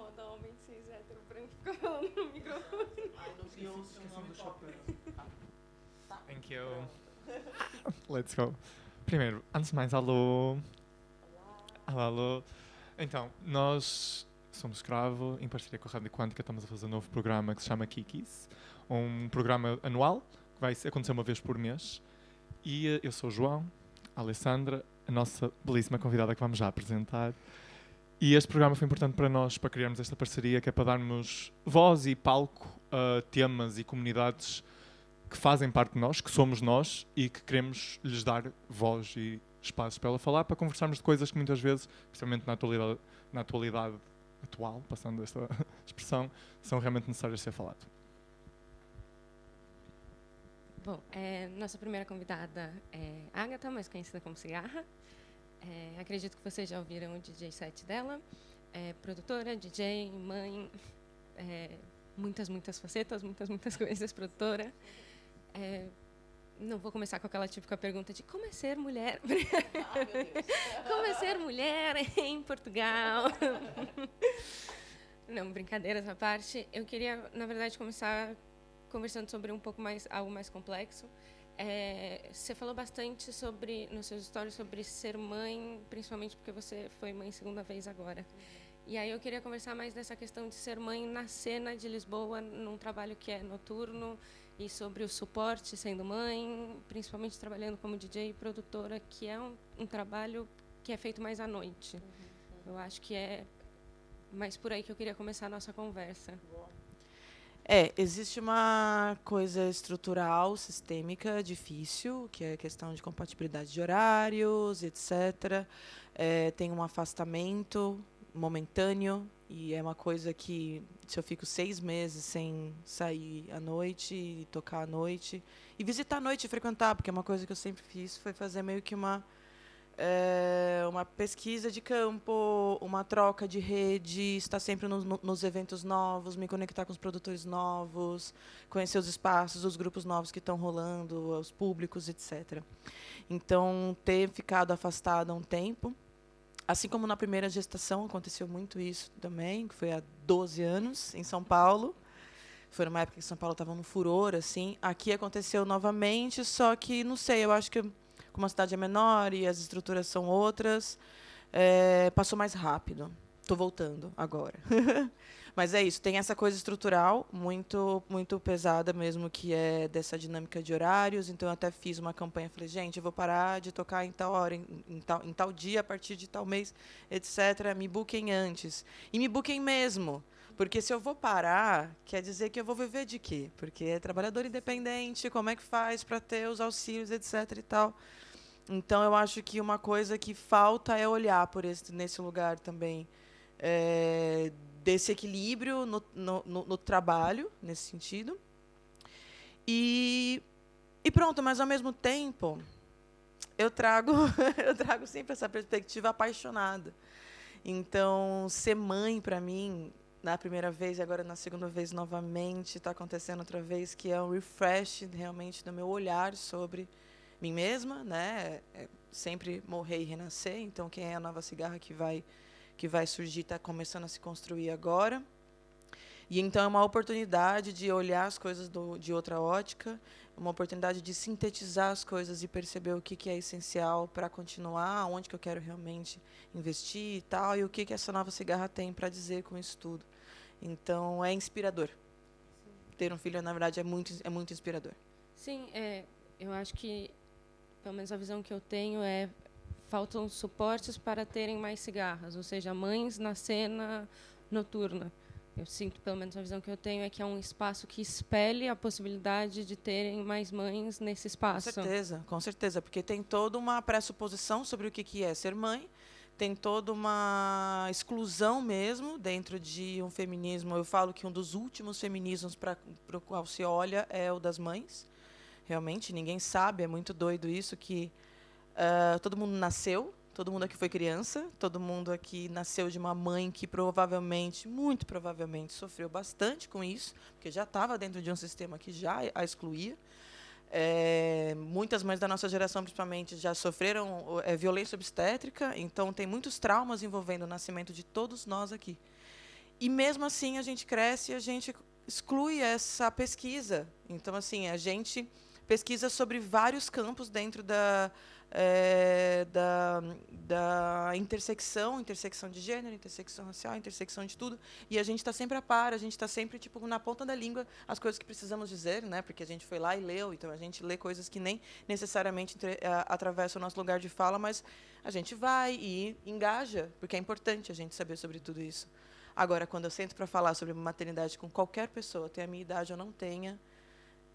moda homem cis hétero branco ficar falando no microfone. Ai, não vi o seu nome próprio. Thank you. Let's go. Primeiro, antes de mais, alô. Alô, alô. Então, nós somos Escravo, em parceria com a Rádio Quântica, estamos a fazer um novo programa que se chama Kikis, um programa anual, que vai acontecer uma vez por mês. E eu sou o João, a Alessandra, a nossa belíssima convidada que vamos já apresentar. E este programa foi importante para nós, para criarmos esta parceria, que é para darmos voz e palco a temas e comunidades que fazem parte de nós, que somos nós, e que queremos lhes dar voz e espaços para ela falar, para conversarmos de coisas que muitas vezes, principalmente na atualidade atual, passando esta expressão, são realmente necessárias de ser falado. Bom, nossa primeira convidada é Agatha, mais conhecida como Cigarra. Acredito que vocês já ouviram o DJ set dela. É produtora, DJ, mãe, muitas facetas, muitas coisas, produtora. Não vou começar com aquela típica pergunta de como é ser mulher? Como é ser mulher em Portugal? Não, brincadeiras à parte. Eu queria, na verdade, começar conversando sobre algo mais complexo. Você falou bastante nos seus stories sobre ser mãe, principalmente porque você foi mãe segunda vez agora. E aí eu queria conversar mais dessa questão de ser mãe na cena de Lisboa, num trabalho que é noturno, e sobre o suporte sendo mãe, principalmente trabalhando como DJ e produtora, que é um trabalho que é feito mais à noite. Eu acho que é mais por aí que eu queria começar a nossa conversa. Existe uma coisa estrutural, sistêmica, difícil, que é a questão de compatibilidade de horários, etc. Tem um afastamento momentâneo, e é uma coisa que, se eu fico 6 meses sem sair à noite, e tocar à noite, e visitar à noite e frequentar, porque é uma coisa que eu sempre fiz, foi fazer meio que uma pesquisa de campo, uma troca de rede, estar sempre nos eventos novos, me conectar com os produtores novos, conhecer os espaços, os grupos novos que estão rolando, os públicos, etc. Então, ter ficado afastada há um tempo, assim como na primeira gestação, aconteceu muito isso também, que foi há 12 anos, em São Paulo. Foi numa época que São Paulo estava num furor, assim. Aqui aconteceu novamente, só que, não sei, eu acho que como a cidade é menor e as estruturas são outras, passou mais rápido. Estou voltando agora. Mas é isso, tem essa coisa estrutural muito pesada mesmo, que é dessa dinâmica de horários. Então, eu até fiz uma campanha, falei, gente, eu vou parar de tocar em tal hora, em tal dia, a partir de tal mês, etc. Me bookiem antes. E me bookiem mesmo. Porque se eu vou parar, quer dizer que eu vou viver de quê? Porque é trabalhador independente, como é que faz para ter os auxílios, etc. e tal. Então, eu acho que uma coisa que falta é olhar nesse lugar também, desse equilíbrio no trabalho, nesse sentido. E pronto, mas, ao mesmo tempo, eu trago sempre essa perspectiva apaixonada. Então, ser mãe, para mim, na primeira vez e agora na segunda vez novamente, está acontecendo outra vez, que é um refresh realmente do meu olhar sobre mim mesma, né? Sempre morrer e renascer. Então, quem é a nova cigarra que vai surgir está começando a se construir agora. E então é uma oportunidade de olhar as coisas de outra ótica, uma oportunidade de sintetizar as coisas e perceber o que é essencial para continuar, onde que eu quero realmente investir e tal, e o que essa nova cigarra tem para dizer com isso tudo. Então, é inspirador. Sim. Ter um filho, na verdade, é muito inspirador. Sim, eu acho que, pelo menos a visão que eu tenho, faltam suportes para terem mais cigarras, ou seja, mães na cena noturna. Eu sinto, pelo menos a visão que eu tenho, é que é um espaço que espelhe a possibilidade de terem mais mães nesse espaço. Com certeza, porque tem toda uma pressuposição sobre o que é ser mãe, tem toda uma exclusão mesmo dentro de um feminismo. Eu falo que um dos últimos feminismos para o qual se olha é o das mães. Realmente, ninguém sabe, é muito doido isso, que todo mundo nasceu, todo mundo aqui foi criança, todo mundo aqui nasceu de uma mãe que provavelmente, muito provavelmente, sofreu bastante com isso, porque já estava dentro de um sistema que já a excluía. Muitas mães da nossa geração, principalmente, já sofreram violência obstétrica, então tem muitos traumas envolvendo o nascimento de todos nós aqui. E mesmo assim a gente cresce e a gente exclui essa pesquisa. Então, assim, a gente pesquisa sobre vários campos dentro da intersecção de gênero, intersecção racial, intersecção de tudo. E a gente está sempre a par, a gente está sempre tipo, na ponta da língua as coisas que precisamos dizer, né? Porque a gente foi lá e leu, então a gente lê coisas que nem necessariamente atravessam o nosso lugar de fala, mas a gente vai e engaja, porque é importante a gente saber sobre tudo isso. Agora, quando eu sento para falar sobre maternidade com qualquer pessoa, tenha a minha idade ou não tenha,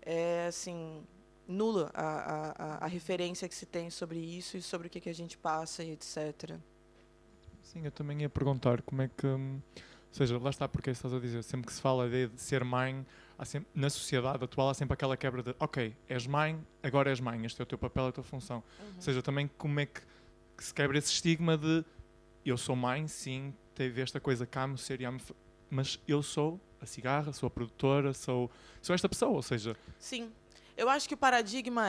é assim, nula a referência que se tem sobre isso e sobre o que a gente passa e etc. Sim, eu também ia perguntar como é que... ou seja, lá está, porque estás a dizer, sempre que se fala de ser mãe, na sociedade atual há sempre aquela quebra de ok, és mãe, agora és mãe, este é o teu papel, a tua função. Ou seja, também como é que se quebra esse estigma de eu sou mãe, sim, teve esta coisa que amo ser e amo, mas eu sou a cigarra, sou a produtora, sou esta pessoa, ou seja... Sim. Eu acho que o paradigma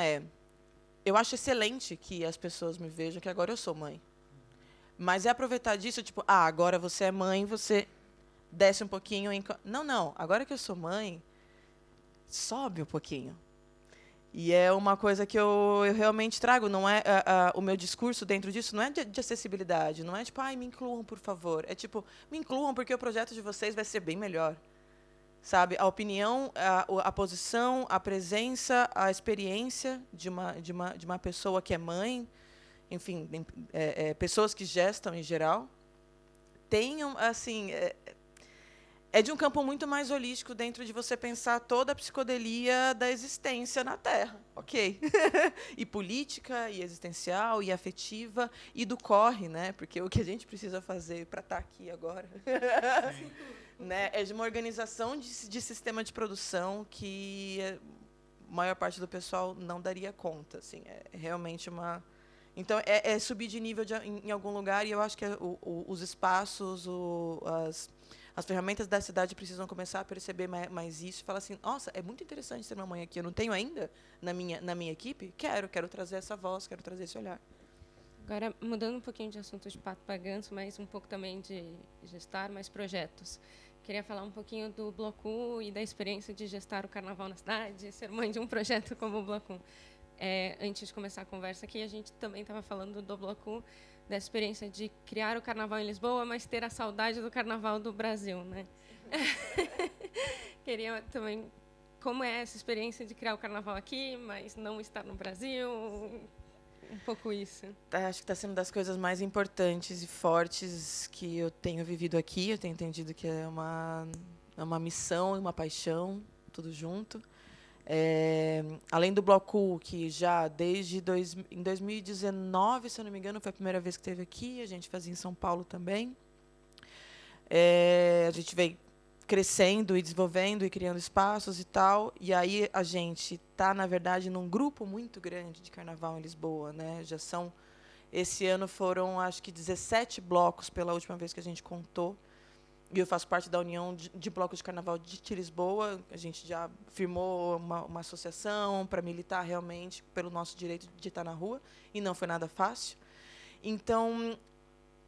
eu acho excelente que as pessoas me vejam que agora eu sou mãe. Mas é aproveitar disso, tipo, agora você é mãe, você desce um pouquinho. Não. Agora que eu sou mãe, sobe um pouquinho. E é uma coisa que eu realmente trago. Não é o meu discurso dentro disso não é de acessibilidade. Não é tipo, me incluam, por favor. É tipo, me incluam porque o projeto de vocês vai ser bem melhor. Sabe? A opinião, a posição, a presença, a experiência de uma pessoa que é mãe, enfim, pessoas que gestam em geral, tenham, assim... É de um campo muito mais holístico dentro de você pensar toda a psicodelia da existência na Terra, ok? E política, e existencial, e afetiva, e do corre, né? Porque o que a gente precisa fazer para estar aqui agora né? É de uma organização de sistema de produção que a maior parte do pessoal não daria conta. Assim, é realmente uma... Então, é subir de nível em algum lugar, e eu acho que os espaços, as ferramentas da cidade precisam começar a perceber mais isso e falar assim, nossa, é muito interessante ser uma mãe aqui, eu não tenho ainda na minha equipe, quero trazer essa voz, quero trazer esse olhar. Agora, mudando um pouquinho de assunto de pato para ganso, mas um pouco também de gestar mais projetos. Queria falar um pouquinho do Bloco e da experiência de gestar o carnaval na cidade, ser mãe de um projeto como o Bloco. Antes de começar a conversa aqui, a gente também estava falando do Bloco, da experiência de criar o carnaval em Lisboa, mas ter a saudade do carnaval do Brasil, né? Queria também como é essa experiência de criar o carnaval aqui, mas não estar no Brasil, um pouco isso. Acho que está sendo das coisas mais importantes e fortes que eu tenho vivido aqui. Eu tenho entendido que é uma missão e uma paixão, tudo junto. Além do Bloco, que já desde em 2019, se eu não me engano, foi a primeira vez que esteve aqui, a gente fazia em São Paulo também. A gente veio crescendo e desenvolvendo e criando espaços e tal, e aí a gente está, na verdade, num grupo muito grande de carnaval em Lisboa, né? Esse ano foram, acho que, 17 blocos pela última vez que a gente contou. E eu faço parte da União de Blocos de Carnaval de Lisboa. A gente já firmou uma associação para militar realmente pelo nosso direito de estar na rua, e não foi nada fácil. Então,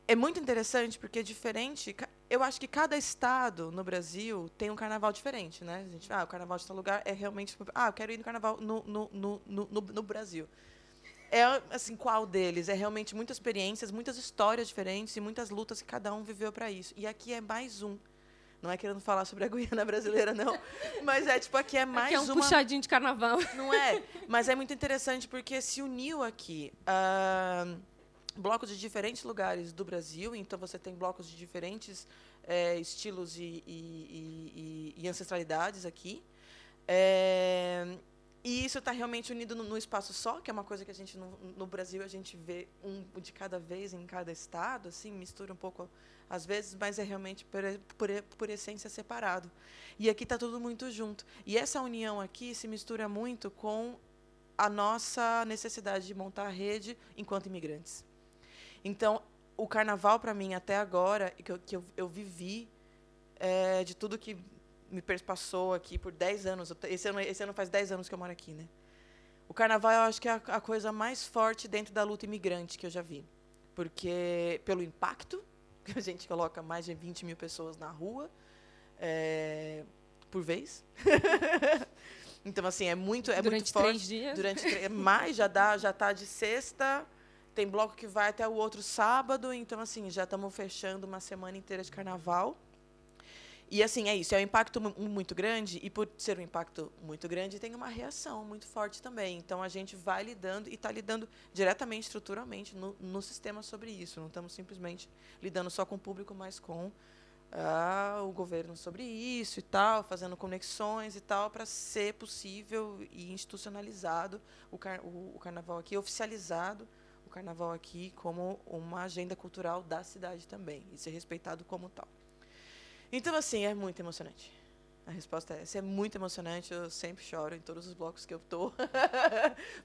é muito interessante, porque é diferente. Eu acho que cada estado no Brasil tem um carnaval diferente, né? A gente, o carnaval de tal lugar é realmente... eu quero ir no carnaval no Brasil. Assim, qual deles? É realmente muitas experiências, muitas histórias diferentes e muitas lutas que cada um viveu para isso. E aqui é mais um. Não é querendo falar sobre a Guiana brasileira, não. Mas aqui é mais aqui é um puxadinho de carnaval. Não é? Mas é muito interessante porque se uniu aqui blocos de diferentes lugares do Brasil. Então, você tem blocos de diferentes estilos e ancestralidades aqui. E isso está realmente unido num espaço só, que é uma coisa que a gente, no Brasil, a gente vê um de cada vez em cada estado, assim, mistura um pouco às vezes, mas é realmente, por essência, separado. E aqui está tudo muito junto. E essa união aqui se mistura muito com a nossa necessidade de montar a rede enquanto imigrantes. Então, o carnaval, para mim, até agora, que eu vivi, de tudo que me perpassou aqui por 10 anos. Esse ano faz 10 anos que eu moro aqui, né? O carnaval, eu acho que é a coisa mais forte dentro da luta imigrante que eu já vi. Porque, pelo impacto, A gente coloca mais de 20 mil pessoas na rua por vez. Então, assim, é muito forte. Durante 3 dias? Mais, já tá de sexta, tem bloco que vai até o outro sábado, então, assim, já estamos fechando uma semana inteira de carnaval. E, assim, é isso, é um impacto muito grande, e por ser um impacto muito grande, tem uma reação muito forte também. Então, a gente vai lidando, e está lidando diretamente, estruturalmente, no sistema sobre isso. Não estamos simplesmente lidando só com o público, mas com o governo sobre isso e tal, fazendo conexões e tal, para ser possível e institucionalizado o carnaval aqui, oficializado o carnaval aqui como uma agenda cultural da cidade também, e ser respeitado como tal. Então, assim, é muito emocionante. A resposta é essa, é muito emocionante, eu sempre choro em todos os blocos que eu tô,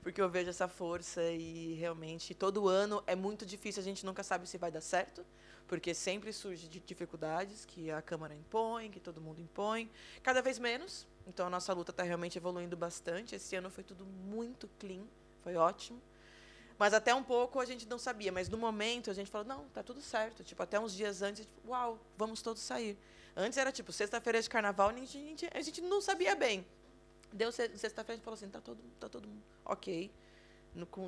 porque eu vejo essa força e realmente todo ano é muito difícil, a gente nunca sabe se vai dar certo, porque sempre surge dificuldades que a Câmara impõe, que todo mundo impõe, cada vez menos, então a nossa luta está realmente evoluindo bastante, esse ano foi tudo muito clean, foi ótimo, mas até um pouco a gente não sabia, mas no momento a gente falou, não, tá tudo certo, tipo, até uns dias antes, uau, vamos todos sair. Antes era tipo, sexta-feira de carnaval, a gente não sabia bem. Deu sexta-feira, a gente falou assim, tá todo mundo ok,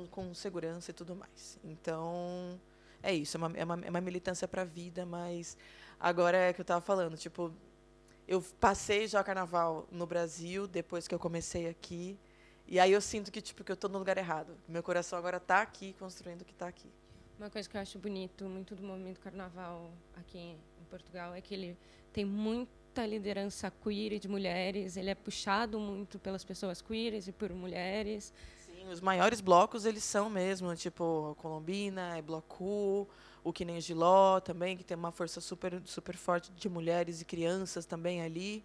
com segurança e tudo mais. Então, é isso, é uma militância para a vida, mas agora é que eu estava falando, tipo, eu passei já o carnaval no Brasil, depois que eu comecei aqui, e aí eu sinto que, tipo, que eu estou no lugar errado. Meu coração agora está aqui, construindo o que está aqui. Uma coisa que eu acho bonito, muito do movimento carnaval aqui em Portugal, é que ele tem muita liderança queer e de mulheres, ele é puxado muito pelas pessoas queeres e por mulheres. Sim, os maiores blocos, eles são mesmo, tipo, Colombina, Bloco, o Que Nem Giló também, que tem uma força super, super forte de mulheres e crianças também ali,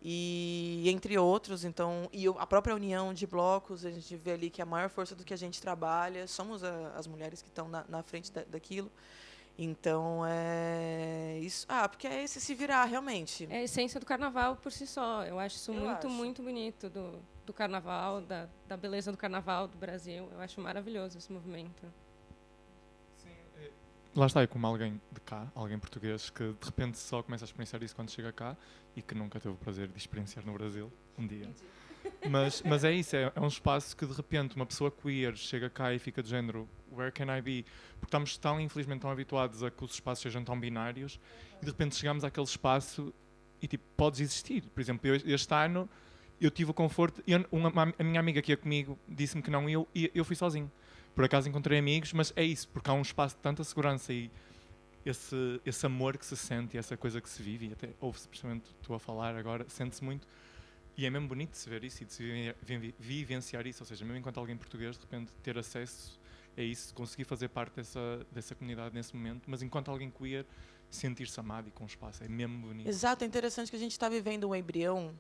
e entre outros, então, e a própria união de blocos, a gente vê ali que a maior força do que a gente trabalha somos as mulheres que estão na frente daquilo. Então, é isso. Porque é esse se virar, realmente. É a essência do carnaval por si só. Eu acho isso muito bonito do carnaval, da beleza do carnaval do Brasil. Eu acho maravilhoso esse movimento. Sim. Lá está, como alguém de cá, alguém português, que de repente só começa a experienciar isso quando chega cá e que nunca teve o prazer de experienciar no Brasil, um dia. Mas é isso, é um espaço que de repente uma pessoa queer chega cá e fica de género, where can I be? Porque estamos tão, infelizmente, tão habituados a que os espaços sejam tão binários e de repente chegamos àquele espaço e tipo, podes existir. Por exemplo, este ano eu tive o conforto, a minha amiga que ia comigo disse-me que não, e eu fui sozinho. Por acaso encontrei amigos, mas é isso, porque há um espaço de tanta segurança e esse amor que se sente, essa coisa que se vive, e até ouve-se, precisamente tu a falar agora, sente-se muito. E é mesmo bonito de se ver isso e de se vivenciar isso, ou seja, mesmo enquanto alguém português, de repente, ter acesso a isso, conseguir fazer parte dessa comunidade nesse momento, mas enquanto alguém queer, sentir-se amado e com espaço, é mesmo bonito. Exato, é interessante que a gente está vivendo um embrião,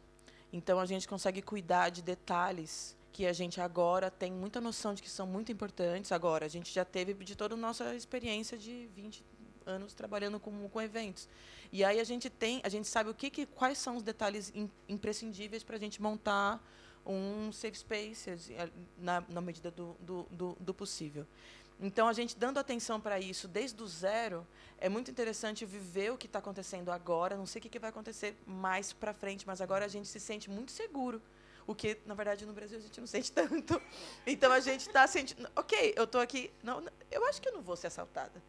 então a gente consegue cuidar de detalhes que a gente agora tem muita noção de que são muito importantes. Agora, a gente já teve de toda a nossa experiência de 20 anos trabalhando com eventos. E aí a gente sabe quais são os detalhes imprescindíveis para a gente montar um safe space na medida do possível. Então, a gente dando atenção para isso desde o zero, é muito interessante viver o que está acontecendo agora. Não sei o que vai acontecer mais para frente, mas agora a gente se sente muito seguro. O que, na verdade, no Brasil a gente não sente tanto. Então, a gente está sentindo... Ok, eu estou aqui... Não, eu acho que eu não vou ser assaltada.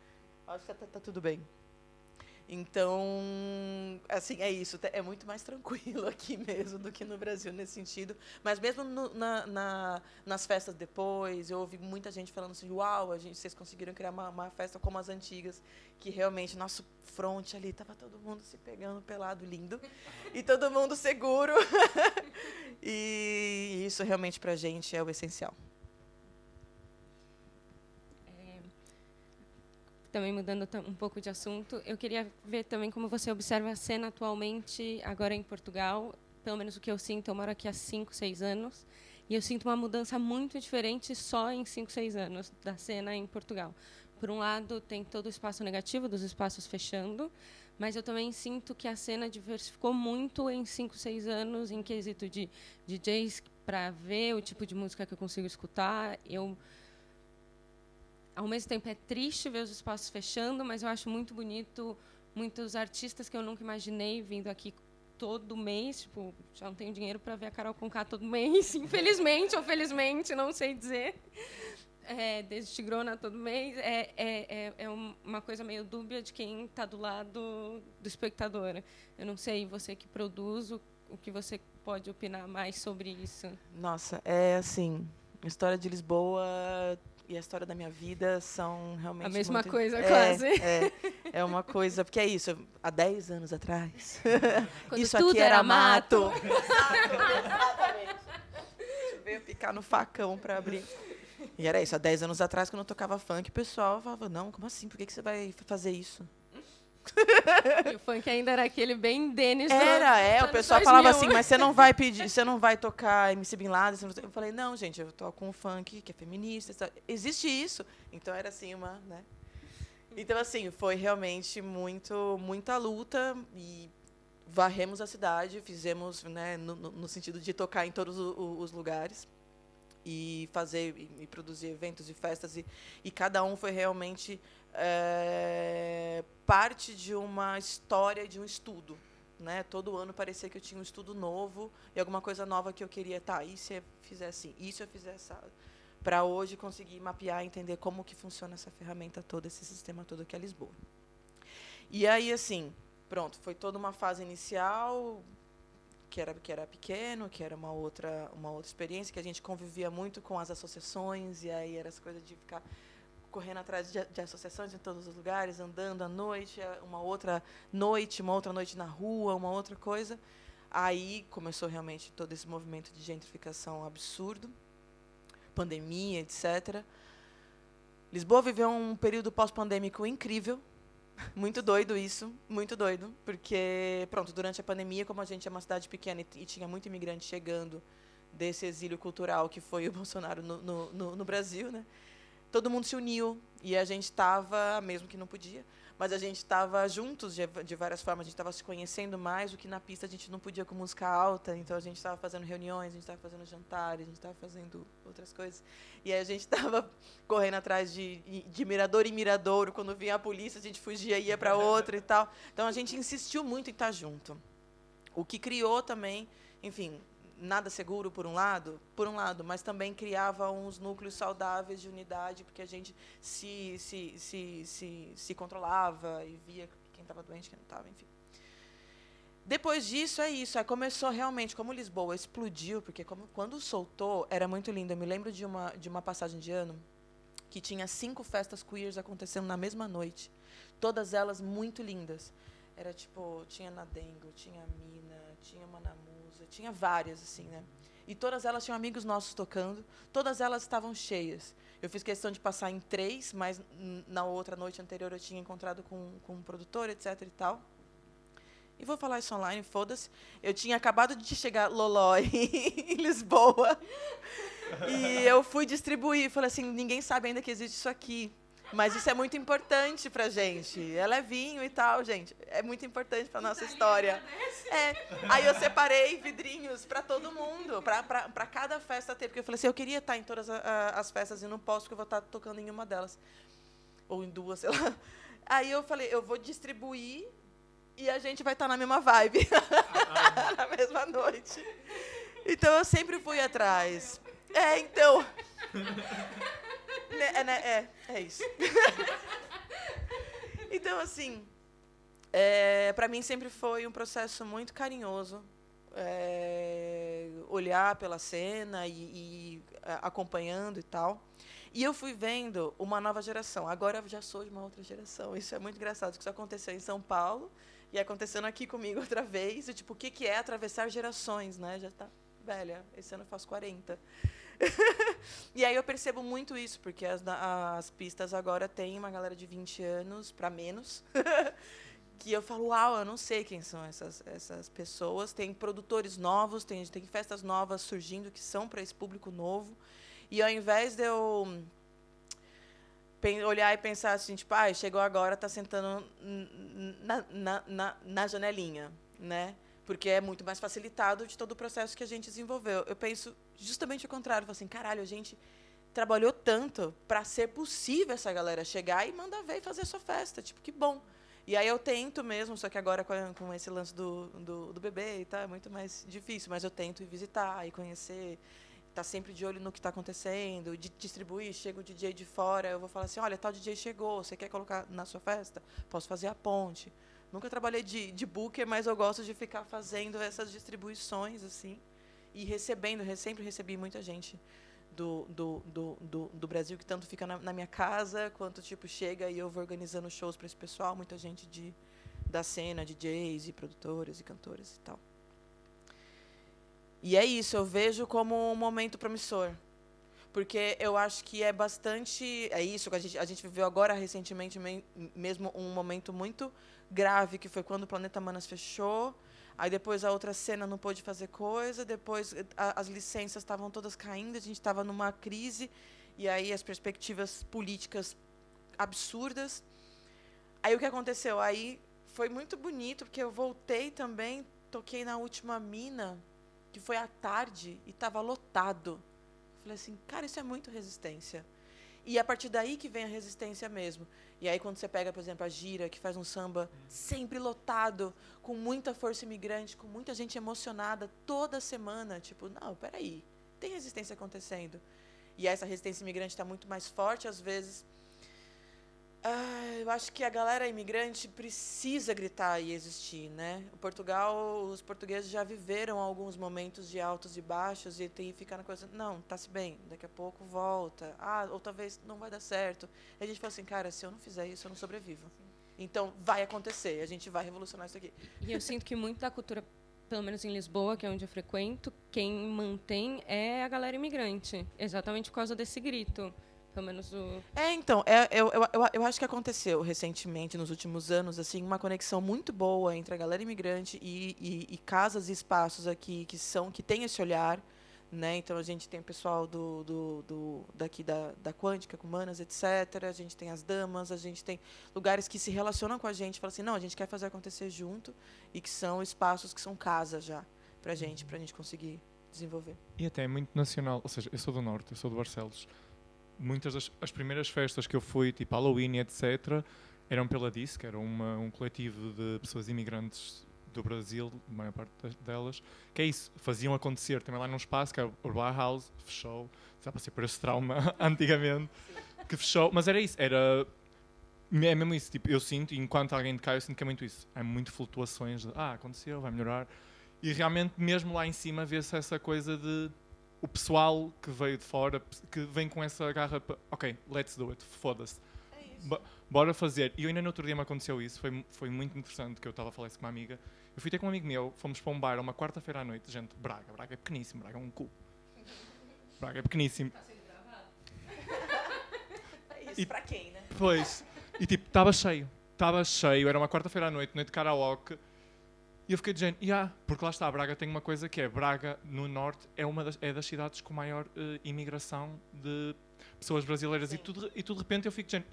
Acho que tá tudo bem. Então, assim, é isso. É muito mais tranquilo aqui mesmo do que no Brasil nesse sentido. Mas mesmo nas festas depois, eu ouvi muita gente falando assim, uau, vocês conseguiram criar uma festa como as antigas, que realmente nosso fronte ali estava todo mundo se pegando pelado, lindo, e todo mundo seguro. E isso realmente pra gente é o essencial. Também mudando um pouco de assunto, eu queria ver também como você observa a cena atualmente, agora em Portugal. Pelo menos o que eu sinto, eu moro aqui há 5, 6 anos, e eu sinto uma mudança muito diferente só em 5, 6 anos da cena em Portugal. Por um lado, tem todo o espaço negativo, dos espaços fechando, mas eu também sinto que a cena diversificou muito em 5, 6 anos, em quesito de DJs para ver o tipo de música que eu consigo escutar. ao mesmo tempo é triste ver os espaços fechando, mas eu acho muito bonito muitos artistas que eu nunca imaginei vindo aqui todo mês, tipo, já não tenho dinheiro para ver a Carol Conká todo mês, infelizmente ou felizmente, não sei dizer. Desde Tigrona todo mês, uma coisa meio dúbia de quem está do lado do espectador. Eu não sei, você que produz, o que você pode opinar mais sobre isso? Nossa, é assim, a história de Lisboa e a história da minha vida são realmente a mesma muito, coisa, quase. É uma coisa, porque é isso, há 10 anos atrás, quando isso tudo aqui era mato. Exatamente. Veio picar no facão para abrir. E era isso, há 10 anos atrás, quando eu tocava funk, o pessoal falava, não, como assim, por que você vai fazer isso? E o funk ainda era aquele bem Denis. O pessoal 2000. Falava assim, mas você não vai pedir, você não vai tocar MC Bin Laden? Eu falei, não, gente, eu toco um funk que é feminista, existe isso. Então era assim né? Então assim, foi realmente muita luta e varremos a cidade, fizemos, né, no sentido de tocar em todos os lugares e fazer e produzir eventos e festas e cada um foi realmente parte de uma história, de um estudo, né? Todo ano parecia que eu tinha um estudo novo e alguma coisa nova que eu queria, e se eu fizer assim, e se eu fizer essa, para hoje conseguir mapear, entender como que funciona essa ferramenta toda, esse sistema todo que é Lisboa. E aí assim, pronto, foi toda uma fase inicial que era pequeno, que era uma outra experiência, que a gente convivia muito com as associações, e aí era essa coisa de ficar correndo atrás de associações em todos os lugares, andando à noite, uma outra noite na rua, uma outra coisa. Aí começou realmente todo esse movimento de gentrificação absurdo, pandemia, etc. Lisboa viveu um período pós-pandêmico incrível, muito doido isso, muito doido, porque, pronto, durante a pandemia, como a gente é uma cidade pequena e tinha muito imigrante chegando desse exílio cultural que foi o Bolsonaro no Brasil, né? Todo mundo se uniu e a gente estava, mesmo que não podia, mas a gente estava juntos de várias formas, a gente estava se conhecendo mais, o que na pista a gente não podia com música alta, então a gente estava fazendo reuniões, a gente estava fazendo jantares, a gente estava fazendo outras coisas. E aí a gente estava correndo atrás de mirador em miradouro, quando vinha a polícia a gente fugia e ia para outro e tal. Então a gente insistiu muito em estar junto. O que criou também, enfim, nada seguro por um lado, mas também criava uns núcleos saudáveis de unidade, porque a gente se controlava e via quem estava doente, quem não estava, enfim. Depois disso, é isso. Aí começou realmente, como Lisboa explodiu, porque quando soltou, era muito lindo. Eu me lembro de uma passagem de ano que tinha 5 festas queers acontecendo na mesma noite. Todas elas muito lindas. Era tipo, tinha Nadengo, tinha Mina, tinha Manamusa, tinha várias, assim, né? E todas elas tinham amigos nossos tocando, todas elas estavam cheias. Eu fiz questão de passar em 3, mas na outra noite anterior eu tinha encontrado com um produtor, etc e tal. E vou falar isso online, foda-se. Eu tinha acabado de chegar Loló em Lisboa. E eu fui distribuir, falei assim, ninguém sabe ainda que existe isso aqui. Mas isso é muito importante pra gente. Ela é vinho e tal, gente. É muito importante pra nossa história. Aí eu separei vidrinhos pra todo mundo, pra cada festa ter. Porque eu falei assim, eu queria estar em todas as festas e não posso, porque eu vou estar tocando em uma delas. Ou em 2, sei lá. Aí eu falei, eu vou distribuir e a gente vai estar na mesma vibe. Na mesma noite. Então eu sempre fui atrás. Então... É isso. Então, assim, para mim sempre foi um processo muito carinhoso, olhar pela cena e acompanhando e tal. E eu fui vendo uma nova geração. Agora eu já sou de uma outra geração. Isso é muito engraçado, que isso aconteceu em São Paulo e acontecendo aqui comigo outra vez. E, tipo, o que é atravessar gerações, né? Já tá velha. Esse ano eu faço 40. E aí eu percebo muito isso, porque as pistas agora têm uma galera de 20 anos para menos, que eu falo, uau, eu não sei quem são essas pessoas. Tem produtores novos, tem festas novas surgindo que são para esse público novo. E ao invés de eu olhar e pensar assim, tipo, chegou agora, está sentando na janelinha, né? Porque é muito mais facilitado de todo o processo que a gente desenvolveu. Eu penso justamente o contrário. Eu falo assim, caralho, a gente trabalhou tanto para ser possível essa galera chegar e mandar ver e fazer a sua festa. Tipo, que bom. E aí eu tento mesmo, só que agora com esse lance do bebê e tal, é muito mais difícil, mas eu tento ir visitar e conhecer, tá sempre de olho no que está acontecendo, de distribuir, chega o DJ de fora, eu vou falar assim, olha, tal DJ chegou, você quer colocar na sua festa? Posso fazer a ponte. Nunca trabalhei de booker, mas eu gosto de ficar fazendo essas distribuições, assim, e recebendo, sempre recebi muita gente do Brasil, que tanto fica na minha casa, quanto tipo chega e eu vou organizando shows para esse pessoal, muita gente da cena, DJs e produtoras e cantoras e tal. E é isso, eu vejo como um momento promissor, porque eu acho que é bastante, é isso que a gente viveu agora recentemente mesmo um momento muito grave, que foi quando o Planeta Manas fechou. Aí depois a outra cena não pôde fazer coisa, depois as licenças estavam todas caindo, a gente estava numa crise, e aí as perspectivas políticas absurdas. Aí o que aconteceu? Aí foi muito bonito, porque eu voltei também, toquei na última mina, que foi à tarde, e estava lotado. Falei assim, cara, isso é muito resistência. E a partir daí que vem a resistência mesmo. E aí quando você pega, por exemplo, a Gira, que faz um samba sempre lotado, com muita força imigrante, com muita gente emocionada, toda semana, tipo, não, peraí, tem resistência acontecendo. E essa resistência imigrante está muito mais forte, às vezes. Eu acho que a galera imigrante precisa gritar e existir, né? Os portugueses já viveram alguns momentos de altos e baixos e tem que ficar na coisa, não, tá-se bem, daqui a pouco volta, ou talvez não vai dar certo. E a gente fala assim, cara, se eu não fizer isso, eu não sobrevivo. Então, vai acontecer, a gente vai revolucionar isso aqui. E eu sinto que muito da cultura, pelo menos em Lisboa, que é onde eu frequento, quem mantém é a galera imigrante, exatamente por causa desse grito. Pelo menos então, eu acho que aconteceu recentemente, nos últimos anos, assim, uma conexão muito boa entre a galera imigrante e casas e espaços aqui que tem esse olhar, né? Então a gente tem o pessoal daqui da Quântica, com Manas, etc. A gente tem as damas, a gente tem lugares que se relacionam com a gente, falam assim, não, a gente quer fazer acontecer junto, e que são espaços que são casa já pra gente conseguir desenvolver. E até é muito nacional, ou seja, eu sou do Norte, eu sou de Barcelos. Muitas das primeiras festas que eu fui, tipo Halloween, etc., eram pela DIS, que era um coletivo de pessoas imigrantes do Brasil, a maior parte delas, que é isso, faziam acontecer também lá num espaço, que era o Bar House, fechou, já passei por esse trauma antigamente, que fechou, mas era isso, é mesmo isso, tipo, eu sinto, enquanto alguém de cá, eu sinto que é muito isso, há muito flutuações de, aconteceu, vai melhorar, e realmente mesmo lá em cima vê-se essa coisa de o pessoal que veio de fora, que vem com essa garra, ok, let's do it, foda-se. Bora fazer. E eu ainda no outro dia me aconteceu isso, foi muito interessante, que eu estava a falar isso com uma amiga. Eu fui ter com um amigo meu, fomos para um bar uma quarta-feira à noite, gente, Braga é pequeníssimo, Braga é um cu. Braga é pequeníssimo. Está sendo gravado. É isso, para quem, né? Pois, e tipo, estava cheio, era uma quarta-feira à noite de karaoke. E eu fiquei dizendo, porque lá está, Braga tem uma coisa que é, Braga, no Norte, é das cidades com maior imigração de pessoas brasileiras. E tudo de repente eu fico dizendo,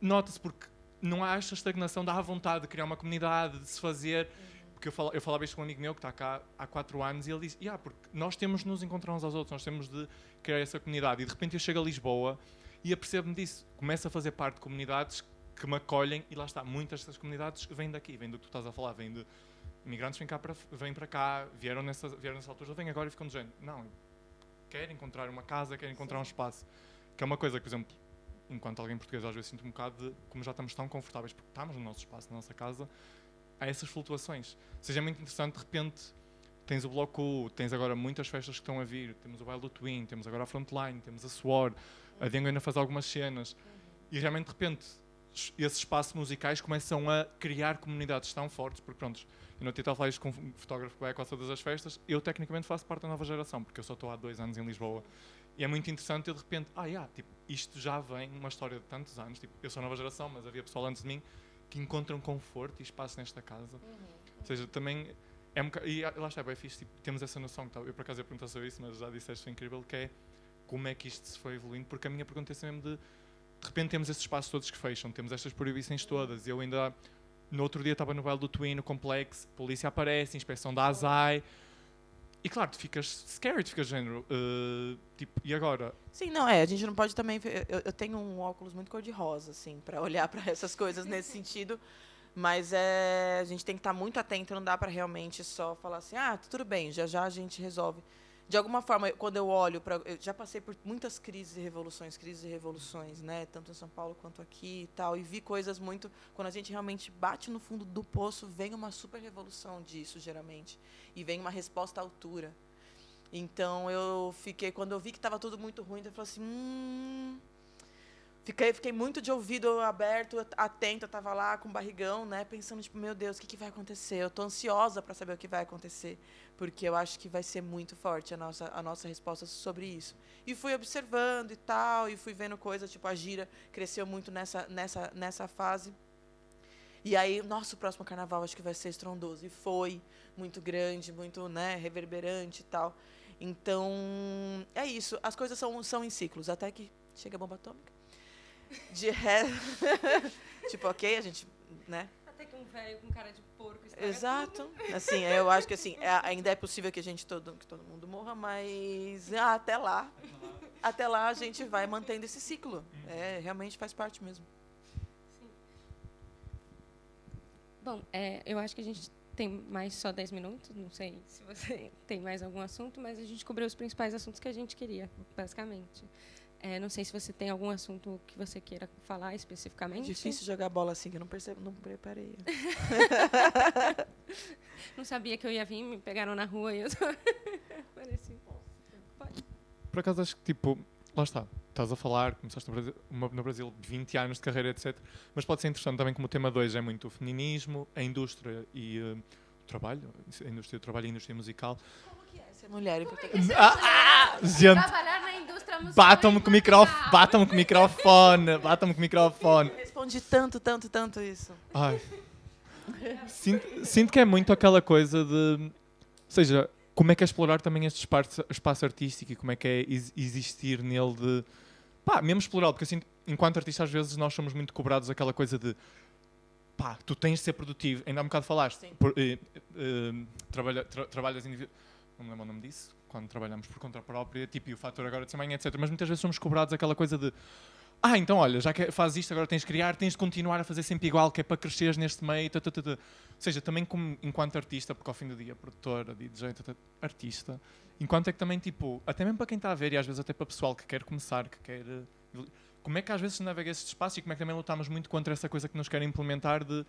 nota-se, porque não há esta estagnação, dá a vontade de criar uma comunidade, de se fazer. Porque eu falava isto com um amigo meu que está cá há 4 anos e ele disse, porque nós temos de nos encontrar uns aos outros, nós temos de criar essa comunidade. E de repente eu chego a Lisboa e apercebo-me disso, começo a fazer parte de comunidades que me acolhem e lá está, muitas dessas comunidades vêm daqui, vêm do que tu estás a falar, vêm de imigrantes vêm para cá, vieram nessa altura, vêm agora e ficam dizendo, não, quero encontrar uma casa, quero encontrar um espaço. Que é uma coisa que, por exemplo, enquanto alguém português às vezes sinto um bocado de, como já estamos tão confortáveis, porque estamos no nosso espaço, na nossa casa, há essas flutuações. Ou seja, é muito interessante, de repente, tens o Bloco, tens agora muitas festas que estão a vir, temos o Baile do Twin, temos agora a Frontline, temos a Sword, a Dengo ainda faz algumas cenas, e realmente, de repente, esses espaços musicais começam a criar comunidades tão fortes, porque pronto, eu não estava a falar isto com um fotógrafo que vai a quase todas as festas, eu tecnicamente faço parte da nova geração, porque eu só estou há 2 anos em Lisboa. E é muito interessante eu de repente, tipo, isto já vem uma história de tantos anos, tipo, eu sou a nova geração, mas havia pessoal antes de mim que encontram conforto e espaço nesta casa. Ou seja, também é um bocado, e lá está, é bem fixe, tipo, temos essa noção, eu por acaso ia perguntar sobre isso, mas já disseste, foi incrível, que é como é que isto se foi evoluindo, porque a minha pergunta é sempre de repente temos esses espaços todos que fecham, temos estas proibições todas, e eu ainda, no outro dia estava no baile do Twin, no Complexo, polícia aparece, inspeção da ASAI, E claro, tu ficas scared, ficas género, tipo, e agora? Sim, não, a gente não pode também... Eu tenho um óculos muito cor-de-rosa, assim, para olhar para essas coisas nesse sentido, mas a gente tem que estar muito atento, não dá para realmente só falar assim, tudo bem, já já a gente resolve. De alguma forma, quando eu olho para... Eu já passei por muitas crises e revoluções, né? Tanto em São Paulo quanto aqui e tal, e vi coisas muito... Quando a gente realmente bate no fundo do poço, vem uma super revolução disso, geralmente, e vem uma resposta à altura. Então, quando eu vi que estava tudo muito ruim, eu falei assim, Fiquei muito de ouvido aberto, atento, eu estava lá com o barrigão, né, pensando, tipo, meu Deus, o que vai acontecer? Eu estou ansiosa para saber o que vai acontecer, porque eu acho que vai ser muito forte a nossa resposta sobre isso. E fui observando e tal, e fui vendo coisas, tipo, a Gira cresceu muito nessa fase. E aí, nosso próximo carnaval acho que vai ser estrondoso. E foi muito grande, muito, né, reverberante e tal. Então, é isso. As coisas são em ciclos, até que chega a bomba atômica. De resto, tipo, ok, a gente, né? Até que um velho com cara de porco estraga Exato. tudo. Assim, eu acho que assim, ainda é possível que que todo mundo morra, mas até lá a gente vai mantendo esse ciclo. Realmente faz parte mesmo. Sim. Bom, eu acho que a gente tem mais só 10 minutos, não sei se você tem mais algum assunto, mas a gente cobriu os principais assuntos que a gente queria, basicamente. Não sei se você tem algum assunto que você queira falar especificamente. É difícil jogar bola assim, que eu não preparei. Não sabia que eu ia vir, me pegaram na rua e eu só... Pareci. Pode. Por acaso acho que, tipo, lá está, estás a falar, começaste no Brasil 20 anos de carreira, etc. Mas pode ser interessante também como o tema 2 é muito o feminismo, a indústria e o trabalho, a indústria do trabalho e a indústria musical. Como que é ser mulher em Portugal? Gente, Trabalhar na indústria musical. batam-me com o microfone. Respondi tanto isso. Ai. Sinto que é muito aquela coisa de... Ou seja, como é que é explorar também este espaço artístico e como é que é existir nele de... Pá, mesmo explorá-lo, porque assim, enquanto artista às vezes nós somos muito cobrados aquela coisa de... Pá, tu tens de ser produtivo. Ainda há um bocado falaste. Trabalhas individual... Não me lembro o nome disso. Quando trabalhamos por conta própria, tipo, e o fator agora de ser mãe, etc. Mas muitas vezes somos cobrados aquela coisa de... então olha, já que fazes isto, agora tens de criar, tens de continuar a fazer sempre igual, que é para cresceres neste meio. Ou seja, também como, enquanto artista, porque ao fim do dia, produtora, DJ, artista, enquanto é que também, tipo, até mesmo para quem está a ver e às vezes até para o pessoal que quer começar, que quer... Como é que às vezes se navega esse espaço e como é que também lutamos muito contra essa coisa que nos querem implementar de...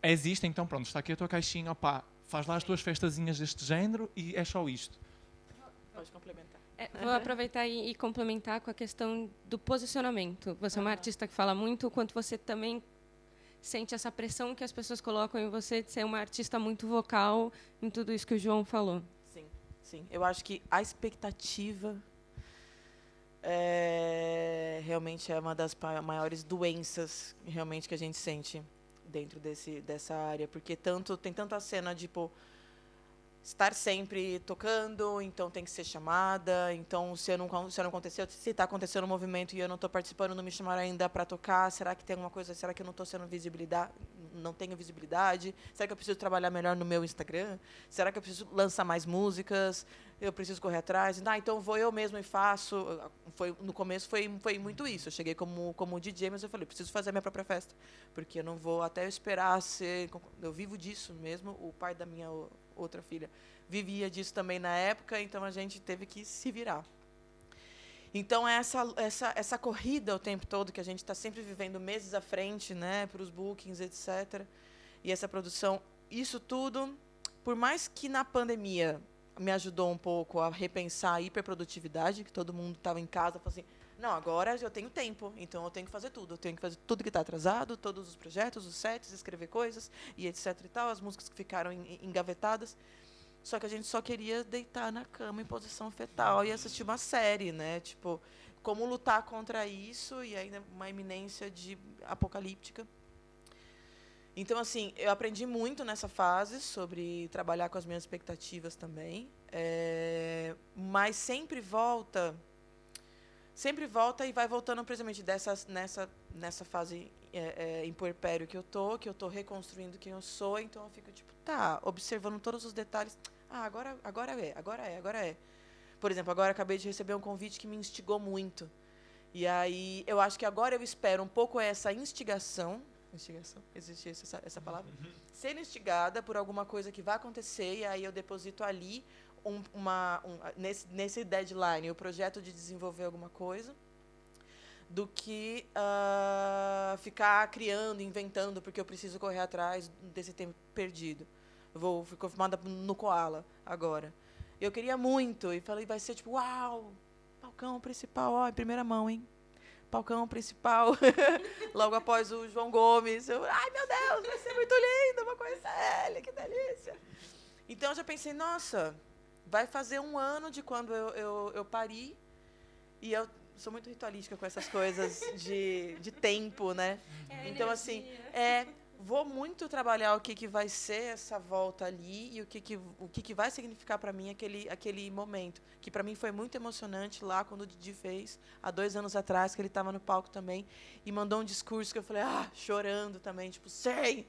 Existe, então pronto, está aqui a tua caixinha, opá, faz lá as tuas festazinhas deste género e é só isto. Pode complementar. Vou aproveitar e complementar com a questão do posicionamento. Você é uma artista que fala muito, o quanto você também sente essa pressão que as pessoas colocam em você de ser uma artista muito vocal em tudo isso que o João falou. Sim. Eu acho que a expectativa realmente é uma das maiores doenças realmente que a gente sente dentro dessa área, porque tem tanta cena de, tipo, estar sempre tocando, então tem que ser chamada, então se não aconteceu, se está acontecendo um movimento e eu não estou participando, não me chamaram ainda para tocar, será que tem alguma coisa, será que eu não estou sendo não tenho visibilidade, será que eu preciso trabalhar melhor no meu Instagram, será que eu preciso lançar mais músicas, eu preciso correr atrás, então vou eu mesmo e faço. No começo foi muito isso, eu cheguei como DJ, mas eu falei, preciso fazer a minha própria festa, porque eu não vou até esperar eu vivo disso mesmo, o pai da minha outra filha vivia disso também na época, então a gente teve que se virar. Então essa corrida o tempo todo, que a gente está sempre vivendo meses à frente, né, para os bookings, etc. E essa produção, isso tudo, por mais que na pandemia me ajudou um pouco a repensar a hiperprodutividade, que todo mundo estava em casa, falou assim, não, agora eu tenho tempo, então eu tenho que fazer tudo. Eu tenho que fazer tudo que está atrasado, todos os projetos, os sets, escrever coisas, e etc. e tal, as músicas que ficaram engavetadas. Só que a gente só queria deitar na cama em posição fetal e assistir uma série, né? Tipo, como lutar contra isso e ainda uma iminência de apocalíptica. Então, assim, eu aprendi muito nessa fase sobre trabalhar com as minhas expectativas também. Mas sempre volta e vai voltando, precisamente, nessa fase em puerpério que eu tô reconstruindo quem eu sou, então eu fico, tipo, observando todos os detalhes. agora é. Por exemplo, agora acabei de receber um convite que me instigou muito. E aí, eu acho que agora eu espero um pouco essa instigação, existe essa palavra? Ser instigada por alguma coisa que vai acontecer, e aí eu deposito ali, nesse deadline, o projeto de desenvolver alguma coisa, do que ficar criando, inventando, porque eu preciso correr atrás desse tempo perdido. Fico formada no Koala agora. Eu queria muito, e falei, vai ser tipo, uau, palcão principal, ó, em primeira mão, hein? Palcão principal, logo após o João Gomes. Ai, meu Deus, vai ser muito lindo, vou conhecer ele, que delícia. Então, eu já pensei, nossa, vai fazer 1 ano de quando eu pari, e eu sou muito ritualística com essas coisas de tempo, né? Então, assim, vou muito trabalhar o que vai ser essa volta ali e o que vai significar para mim aquele momento, que para mim foi muito emocionante lá quando o Didi fez, há 2 anos atrás, que ele estava no palco também, e mandou um discurso que eu falei, chorando também, tipo, sei,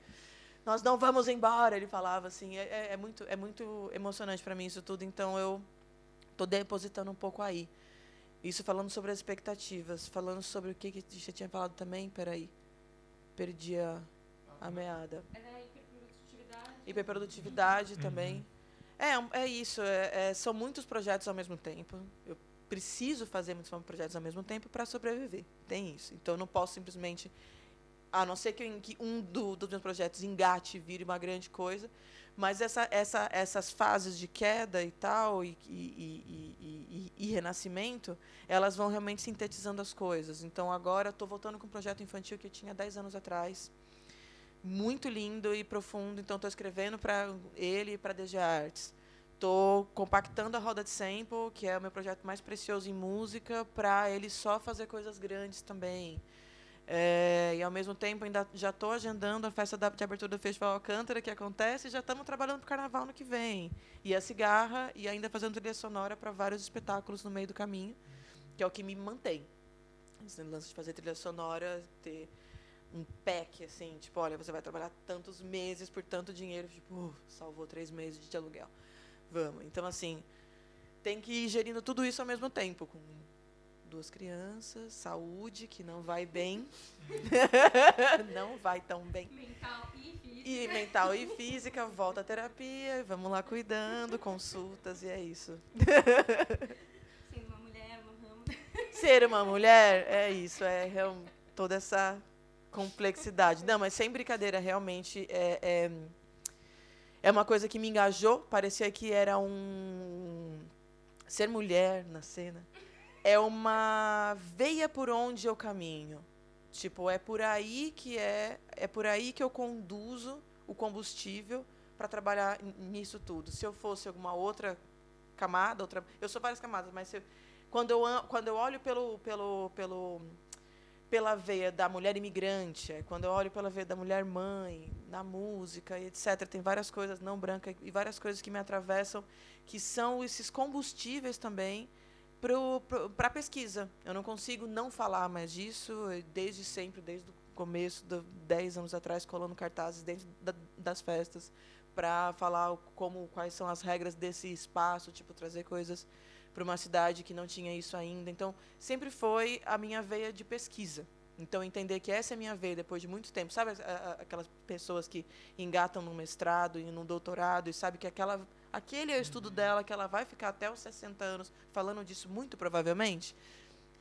nós não vamos embora, ele falava assim, é muito emocionante para mim isso tudo, então eu estou depositando um pouco aí. Isso falando sobre as expectativas, falando sobre o que você tinha falado também, peraí, perdi a meada. Era hiperprodutividade. Hiperprodutividade também. É isso, são muitos projetos ao mesmo tempo. Eu preciso fazer muitos projetos ao mesmo tempo para sobreviver. Tem isso. Então, eu não posso simplesmente, a não ser que um dos meus projetos engate e vire uma grande coisa, mas essas fases de queda e tal, e renascimento, elas vão realmente sintetizando as coisas. Então, agora, estou voltando com um projeto infantil que eu tinha 10 anos atrás, muito lindo e profundo. Então, estou escrevendo para ele e para a DG Arts. Estou compactando a Roda de Sample, que é o meu projeto mais precioso em música, para ele só fazer coisas grandes também. E, ao mesmo tempo, ainda já estou agendando a festa de abertura do Festival Alcântara, que acontece, e já estamos trabalhando para o Carnaval no que vem. E a Cigarra, e ainda fazendo trilha sonora para vários espetáculos no meio do caminho, que é o que me mantém. Esse lance de fazer trilha sonora, ter um pack, assim, tipo, olha, você vai trabalhar tantos meses por tanto dinheiro, tipo, salvou 3 meses de aluguel. Vamos. Então, assim, tem que ir gerindo tudo isso ao mesmo tempo, com 2 crianças, saúde, que não vai bem. Não vai tão bem. Mental e física. E mental e física, volta à terapia, vamos lá cuidando, consultas, e é isso. Ser uma mulher, uma rama. Ser uma mulher, é isso, toda essa complexidade. Não, mas sem brincadeira, realmente é uma coisa que me engajou. Parecia que era ser mulher na cena. É uma veia por onde eu caminho. Tipo, é por aí que eu conduzo o combustível para trabalhar nisso tudo. Se eu fosse alguma outra camada, eu sou várias camadas, mas quando eu olho pela veia da mulher imigrante, quando eu olho pela veia da mulher mãe, na música, e etc. Tem várias coisas não brancas e várias coisas que me atravessam, que são esses combustíveis também para a pesquisa. Eu não consigo não falar mais disso, desde sempre, desde o começo, 10 anos atrás, colando cartazes dentro das festas, para falar quais são as regras desse espaço, tipo, trazer coisas para uma cidade que não tinha isso ainda. Então, sempre foi a minha veia de pesquisa. Então, entender que essa é a minha veia depois de muito tempo. Sabe aquelas pessoas que engatam no mestrado e no doutorado e sabe que aquele é o estudo dela, que ela vai ficar até os 60 anos falando disso, muito provavelmente?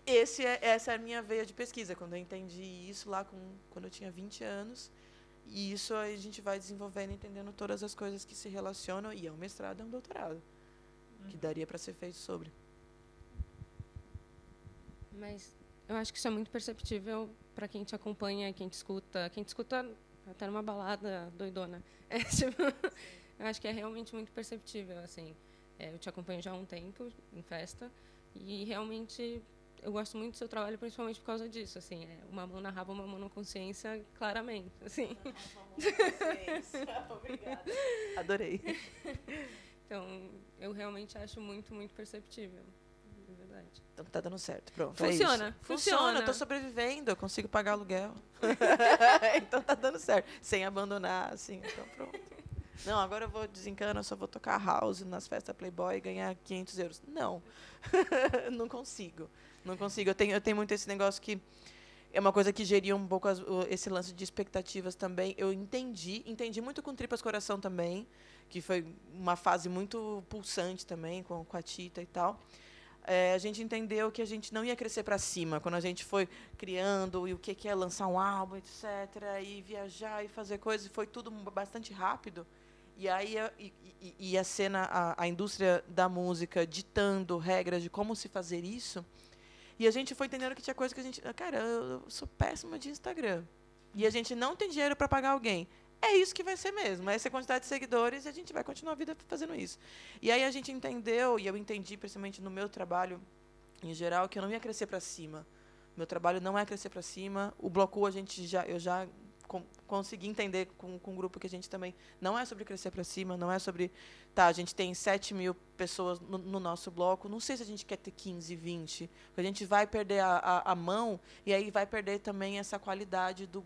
Essa é a minha veia de pesquisa. Quando eu entendi isso lá quando eu tinha 20 anos, e isso a gente vai desenvolvendo, entendendo todas as coisas que se relacionam, e é um mestrado, é um doutorado, que daria para ser feito sobre. Mas eu acho que isso é muito perceptível para quem te acompanha, quem te escuta até numa balada doidona. Eu acho que é realmente muito perceptível, assim. Eu te acompanho já há um tempo em festa e realmente eu gosto muito do seu trabalho, principalmente por causa disso, assim. Uma mão na raba, uma mão na consciência, claramente, assim. Uma mão na consciência. Obrigada. Adorei. Então, eu realmente acho muito, muito perceptível. É verdade. Então tá dando certo. Pronto. Funciona. É isso. Funciona, eu tô sobrevivendo, eu consigo pagar aluguel. Então tá dando certo. Sem abandonar, assim, então pronto. Não, agora eu vou desencana, eu só vou tocar house nas festas Playboy e ganhar 500 euros. Não, não consigo. Não consigo. Eu tenho muito esse negócio que é uma coisa que geria um pouco esse lance de expectativas também. Eu entendi muito com Tripas Coração também, que foi uma fase muito pulsante também, com a Tita e tal. A gente entendeu que a gente não ia crescer para cima quando a gente foi criando e o que é lançar um álbum, etc. E viajar e fazer coisas. Foi tudo bastante rápido. E aí e a cena, a indústria da música ditando regras de como se fazer isso. E a gente foi entendendo que tinha coisa que a gente... Cara, eu sou péssima de Instagram. E a gente não tem dinheiro para pagar alguém. É isso que vai ser mesmo. Essa é a quantidade de seguidores e a gente vai continuar a vida fazendo isso. E aí a gente entendeu, e eu entendi, principalmente no meu trabalho, em geral, que eu não ia crescer para cima. Meu trabalho não é crescer para cima. O Bloco eu já consegui entender com um grupo que a gente também... Não é sobre crescer para cima, não é sobre... Tá, a gente tem 7 mil pessoas no nosso bloco. Não sei se a gente quer ter 15, 20. Porque a gente vai perder a mão e aí vai perder também essa qualidade do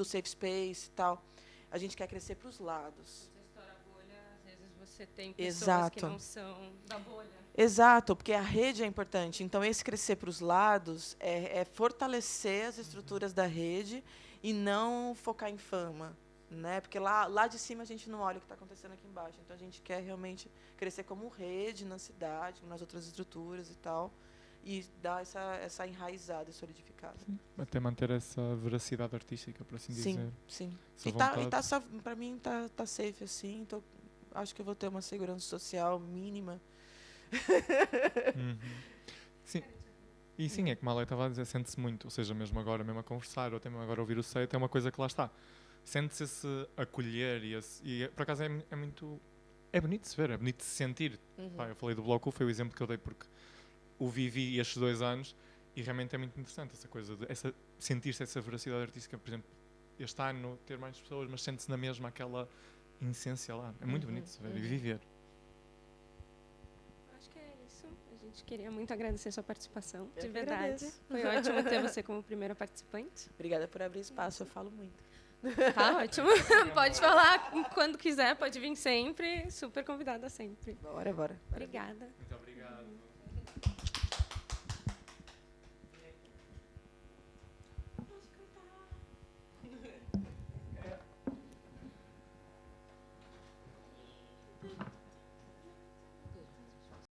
safe space e tal. A gente quer crescer para os lados. Você estoura a bolha, às vezes você tem pessoas Exato. que não são da bolha. Exato, porque a rede é importante. Então, esse crescer para os lados é fortalecer as estruturas da rede e não focar em fama. Né? Porque lá de cima a gente não olha o que está acontecendo aqui embaixo. Então, a gente quer realmente crescer como rede na cidade, nas outras estruturas e tal. E dar essa enraizada e solidificada. Sim. Até manter essa veracidade artística, por assim dizer. Sim. Essa E para mim tá safe assim. Então, acho que eu vou ter uma segurança social mínima. Uhum. Sim. E sim, é como a Lei estava a dizer, sente-se muito, ou seja, mesmo agora, mesmo a conversar, ou até mesmo agora a ouvir o Seito, é uma coisa que lá está. Sente-se esse acolher e por acaso é muito... É bonito de se ver, é bonito de se sentir. Pá, eu falei do Bloco, foi o exemplo que eu dei porque o vivi estes 2 anos e realmente é muito interessante essa coisa, sentir-se essa veracidade artística, por exemplo, este ano ter mais pessoas, mas sente-se na mesma aquela essência lá. É muito bonito de se ver e viver. Acho que é isso. A gente queria muito agradecer a sua participação, de que verdade. agradeço. Foi ótimo ter você como primeira participante. Obrigada por abrir espaço, eu falo muito. Tá ótimo. Pode falar quando quiser, pode vir sempre. Super convidada sempre. Bora. Obrigada. Muito obrigado.